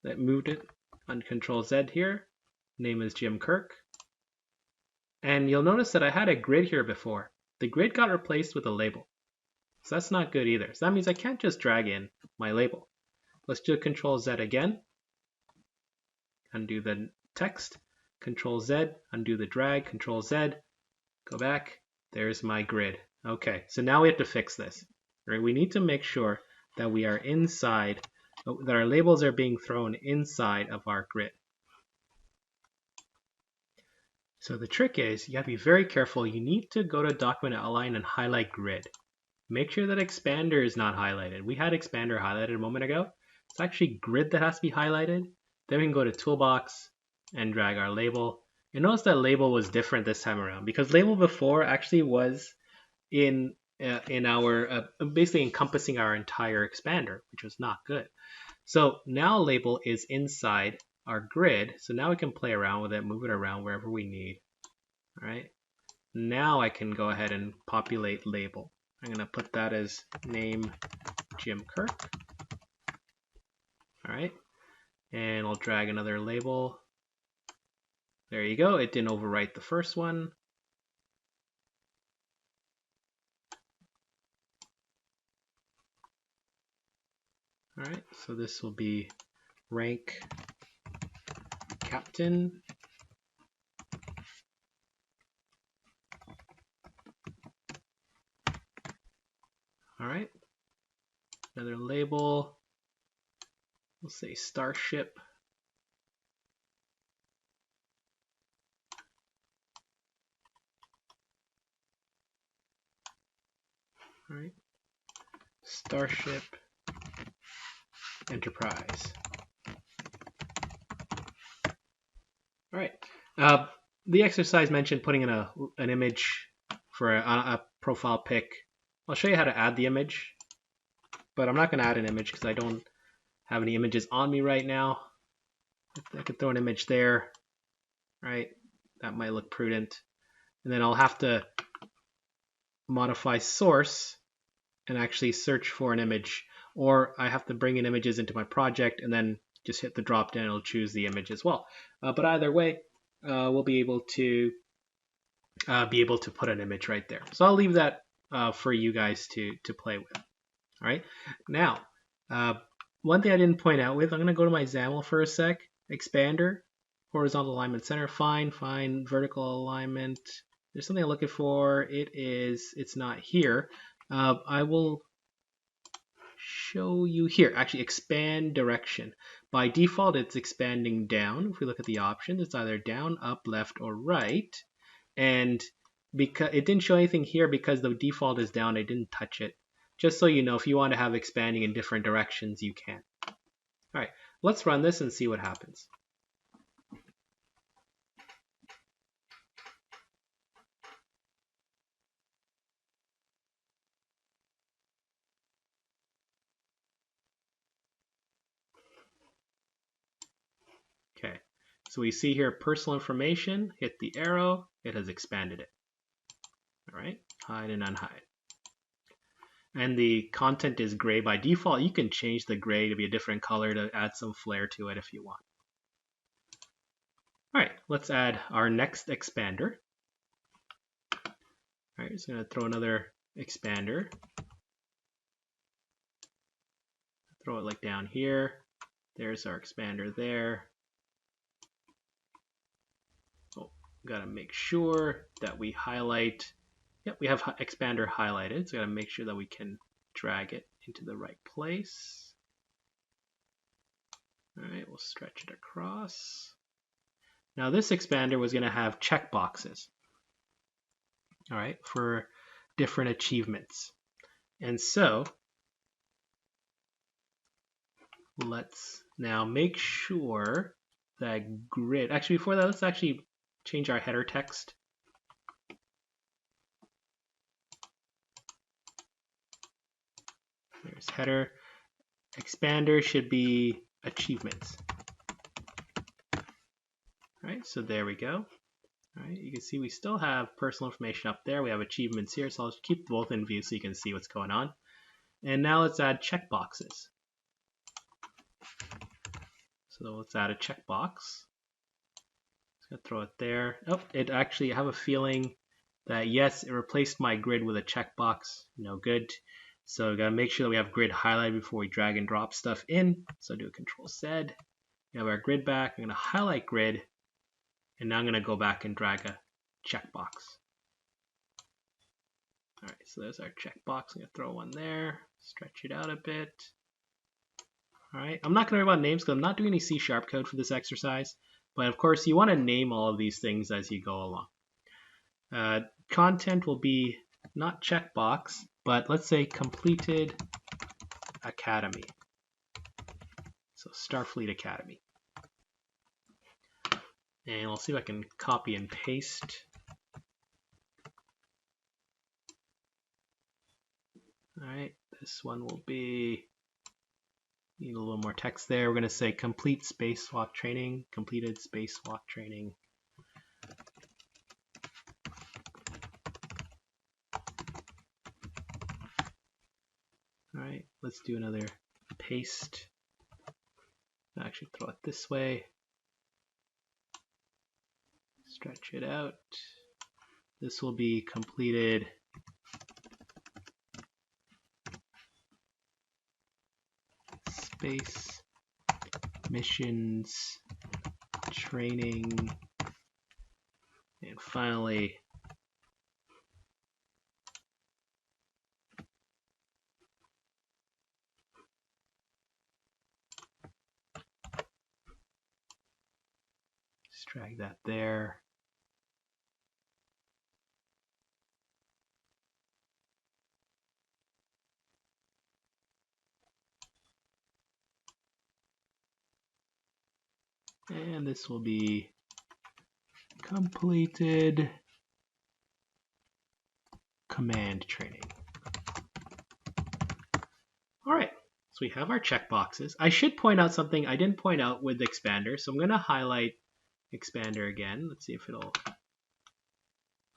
A: that moved it on Control Z here. Name is Jim Kirk. And you'll notice that I had a grid here before. The grid got replaced with a label. So that's not good either. So that means I can't just drag in my label. Let's do Control Z again. Undo the text. Control Z, undo the drag, Control Z, go back. There's my grid. Okay, so now we have to fix this. Right? We need to make sure that we are inside, that our labels are being thrown inside of our grid. So the trick is you have to be very careful. You need to go to document outline and highlight grid. Make sure that expander is not highlighted. We had expander highlighted a moment ago. It's actually grid that has to be highlighted. Then we can go to Toolbox and drag our label. And notice that label was different this time around because label before actually was in in our basically encompassing our entire expander, which was not good. So now label is inside our grid. So now we can play around with it, move it around wherever we need. All right. Now I can go ahead and populate label. I'm going to put that as name Jim Kirk. All right. And I'll drag another label. There you go. It didn't overwrite the first one. All right. So this will be rank captain. All right. Another label. We'll say starship. All right. Starship Enterprise. All right. The exercise mentioned putting in an image for a profile pic. I'll show you how to add the image, but I'm not going to add an image because I don't have any images on me right now. I could throw an image there, right? That might look prudent. And then I'll have to modify source and actually search for an image, or I have to bring in images into my project and then just hit the drop down, it'll choose the image as well. But either way, we'll be able to put an image right there. So I'll leave that for you guys to play with. All right. Now, one thing I didn't point out with, I'm going to go to my Zamel for a sec. Expander, horizontal alignment center, fine. Vertical alignment. There's something I'm looking for. It's not here. I will show you here. Actually, expand direction. By default, it's expanding down. If we look at the options, it's either down, up, left, or right. And because it didn't show anything here because the default is down, I didn't touch it. Just so you know, if you want to have expanding in different directions, you can. All right, let's run this and see what happens. Okay, so we see here personal information, hit the arrow, it has expanded it. All right, hide and unhide. And the content is gray by default. You can change the gray to be a different color to add some flair to it if you want. All right, let's add our next expander. All right, so I'm going to throw another expander. Throw it like down here. There's our expander there. Oh, got to make sure that we highlight. Yep, we have expander highlighted, so got to make sure that we can drag it into the right place. All right, we'll stretch it across. Now this expander was going to have checkboxes, all right, for different achievements. And so let's now make sure that grid, actually before that, let's actually change our header text. There's header. Expander should be achievements. All right, so there we go. All right, you can see we still have personal information up there. We have achievements here, so I'll keep both in view so you can see what's going on. And now let's add checkboxes. So let's add a checkbox. Just gonna throw it there. Oh, it actually, I have a feeling that yes, it replaced my grid with a checkbox. No good. So we gotta make sure that we have grid highlighted before we drag and drop stuff in. So do a Control-Z. We have our grid back. I'm gonna highlight grid, and now I'm gonna go back and drag a checkbox. All right, so there's our checkbox. I'm gonna throw one there, stretch it out a bit. All right, I'm not gonna worry about names because I'm not doing any C# code for this exercise, but of course you wanna name all of these things as you go along. Content will be not checkbox, but let's say completed academy. So Starfleet Academy. And I'll see if I can copy and paste. All right, this one will be, need a little more text there. We're going to say complete spacewalk training, completed spacewalk training. All right, let's do another paste. Actually, throw it this way. Stretch it out. This will be completed space missions training. And finally, just drag that there. And this will be completed command training. All right, so we have our checkboxes. I should point out something I didn't point out with Expander, so I'm going to highlight Expander again. Let's see if it'll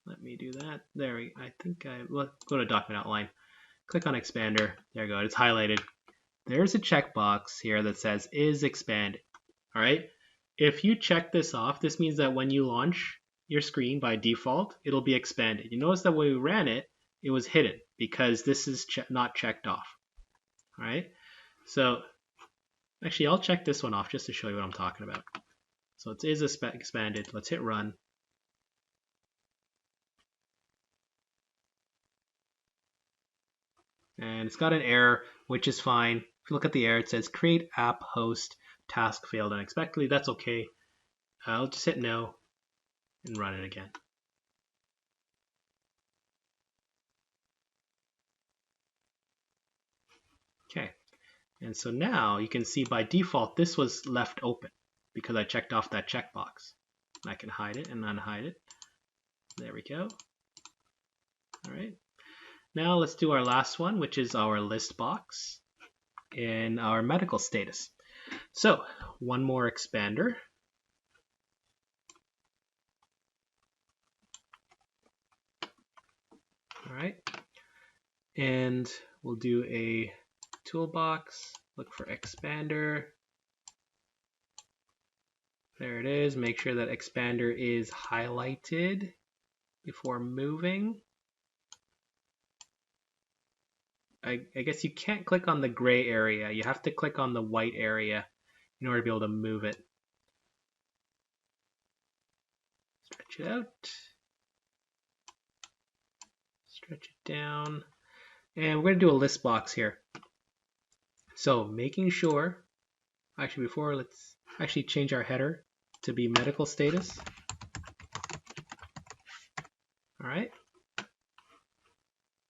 A: let me do that. There we go. I think let's go to document outline. Click on Expander. There we go. It's highlighted. There's a checkbox here that says is expanded. All right. If you check this off, this means that when you launch your screen by default, it'll be expanded. You notice that when we ran it, it was hidden because this is not checked off. All right. So actually, I'll check this one off just to show you what I'm talking about. So it is expanded. Let's hit run. And it's got an error, which is fine. If you look at the error, it says create app host task failed unexpectedly. That's okay. I'll just hit no and run it again. Okay, and so now you can see by default this was left open because I checked off that checkbox. I can hide it and unhide it. There we go. All right. Now let's do our last one, which is our list box in our medical status. So one more expander. All right. And we'll do a toolbox, look for expander. There it is. Make sure that expander is highlighted before moving. I guess you can't click on the gray area. You have to click on the white area in order to be able to move it. Stretch it out. Stretch it down. And we're going to do a list box here. So making sure, actually before, let's actually change our header to be medical status. All right.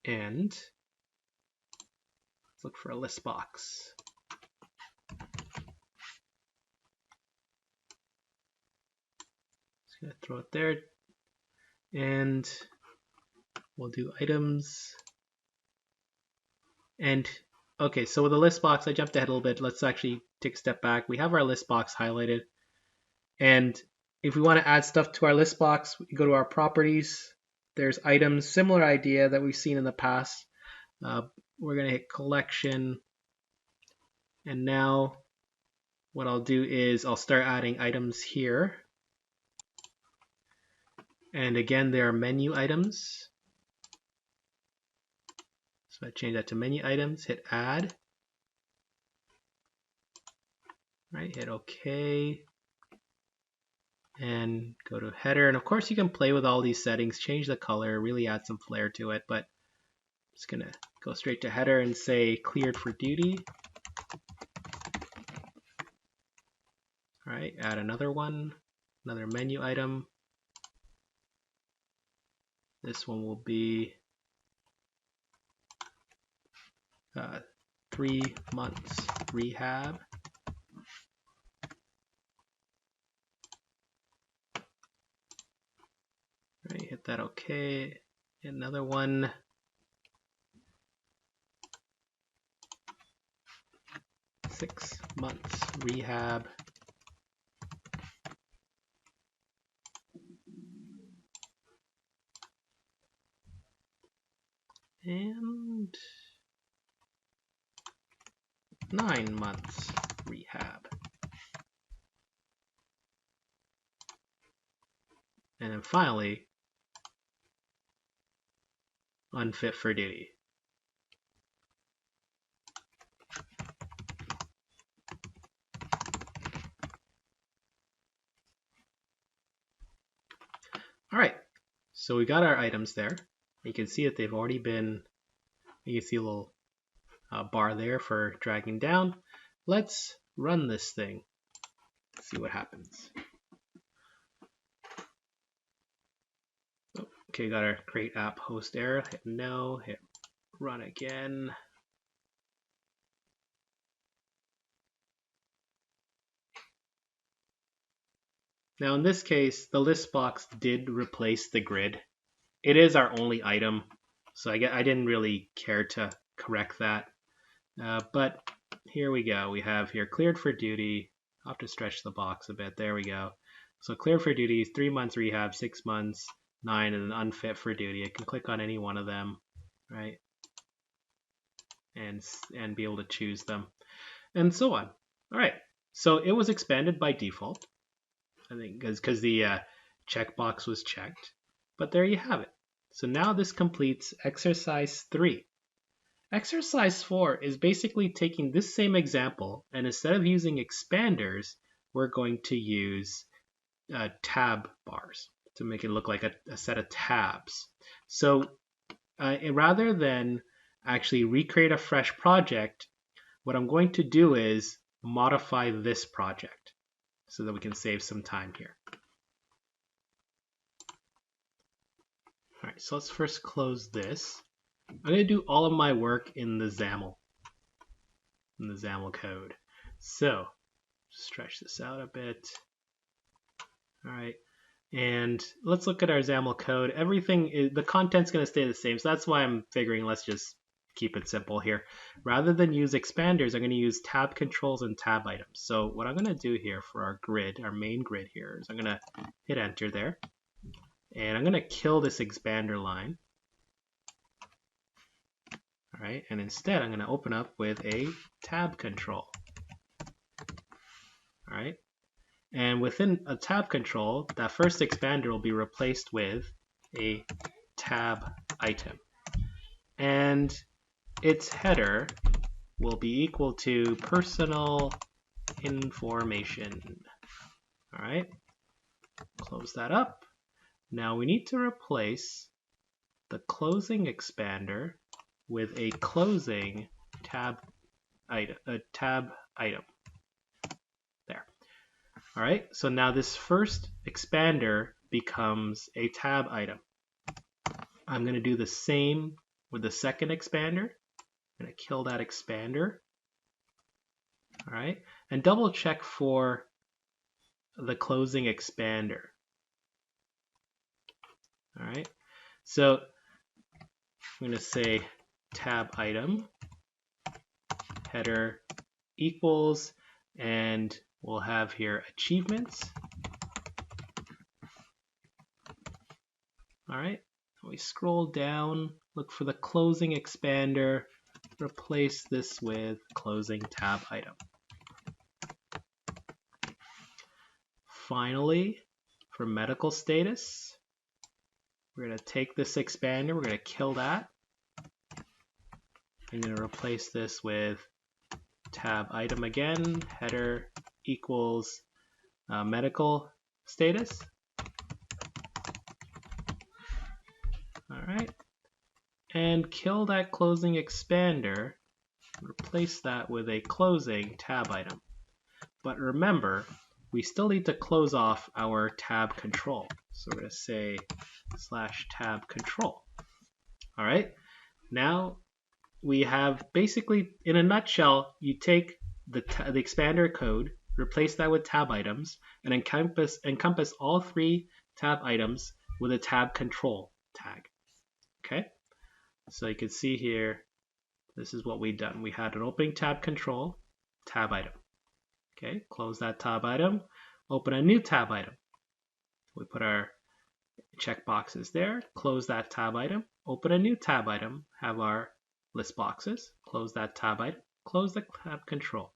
A: And let's look for a list box. Just gonna throw it there. And we'll do items. And okay, so with the list box, I jumped ahead a little bit. Let's actually take a step back. We have our list box highlighted. And if we want to add stuff to our list box, we go to our properties. There's items, similar idea that we've seen in the past. We're going to hit collection. And now what I'll do is I'll start adding items here. And again, there are menu items. So I change that to menu items, hit add. Right, hit OK. And go to header. And of course you can play with all these settings, change the color, really add some flair to it, but I'm just gonna go straight to header and say cleared for duty. All right, add another one, another menu item. This one will be 3 months rehab. Right, hit that OK. Another one. 6 months rehab. And 9 months rehab. And then finally, unfit for duty. All right, so we got our items there. You can see that they've already been, you can see a little bar there for dragging down. Let's run this thing, see what happens. Okay, got our create app host error. Hit no, hit run again. Now in this case, the list box did replace the grid. It is our only item, so I didn't really care to correct that. But here we go. We have here cleared for duty. I'll have to stretch the box a bit. There we go. So cleared for duty, 3 months rehab, 6 months, 9, and then unfit for duty. I can click on any one of them, right? And be able to choose them, and so on. All right. So it was expanded by default, I think, because the checkbox was checked. But there you have it. So now this completes exercise 3. Exercise 4 is basically taking this same example, and instead of using expanders, we're going to use tab bars to make it look like a set of tabs. So rather than actually recreate a fresh project, what I'm going to do is modify this project so that we can save some time here. All right, so let's first close this. I'm going to do all of my work in the Zamel code. So stretch this out a bit. All right, and let's look at our Zamel code. The content's going to stay the same, so that's why I'm figuring let's just keep it simple here. Rather than use expanders, I'm going to use tab controls and tab items. So what I'm going to do here for our grid, our main grid here, is I'm going to hit enter there, and I'm going to kill this expander line. All right, and instead I'm going to open up with a tab control. All right, and within a tab control, that first expander will be replaced with a tab item, and its header will be equal to personal information. All right, close that up. Now we need to replace the closing expander with a closing tab item. There. All right, so now this first expander becomes a tab item. I'm going to do the same with the second expander. I'm going to kill that expander. All right, and double check for the closing expander. All right, so I'm going to say tab item header equals, and we'll have here achievements. All right, we scroll down, look for the closing expander, replace this with closing tab item. Finally, for medical status, we're going to take this expander, we're going to kill that. I'm going to replace this with tab item again, header equals medical status. All right, and kill that closing expander, replace that with a closing tab item. But remember, we still need to close off our tab control. So we're going to say /tab control. All right, now we have basically, in a nutshell, you take the expander code, replace that with tab items, and encompass all 3 tab items with a tab control tag. Okay, so you can see here, this is what we've done. We had an opening tab control, tab item. Okay, close that tab item, open a new tab item. We put our checkboxes there, close that tab item, open a new tab item, have our list boxes, close that tab item, close the tab control.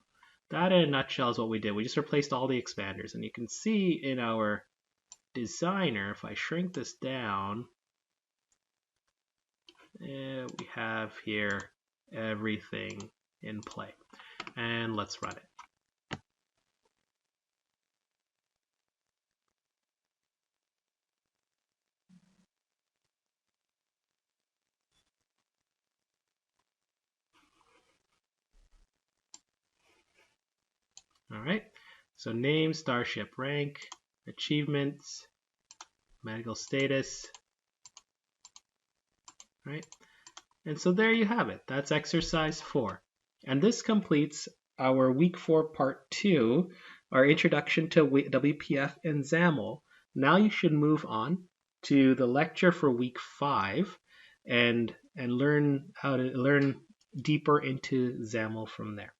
A: That in a nutshell is what we did. We just replaced all the expanders, and you can see in our designer, if I shrink this down, we have here everything in play. And let's run it. All right, so name, starship rank, achievements, medical status, right? And so there you have it. That's exercise 4. And this completes our week 4 part 2, our introduction to WPF and Zamel. Now you should move on to the lecture for week 5 and learn how to learn deeper into Zamel from there.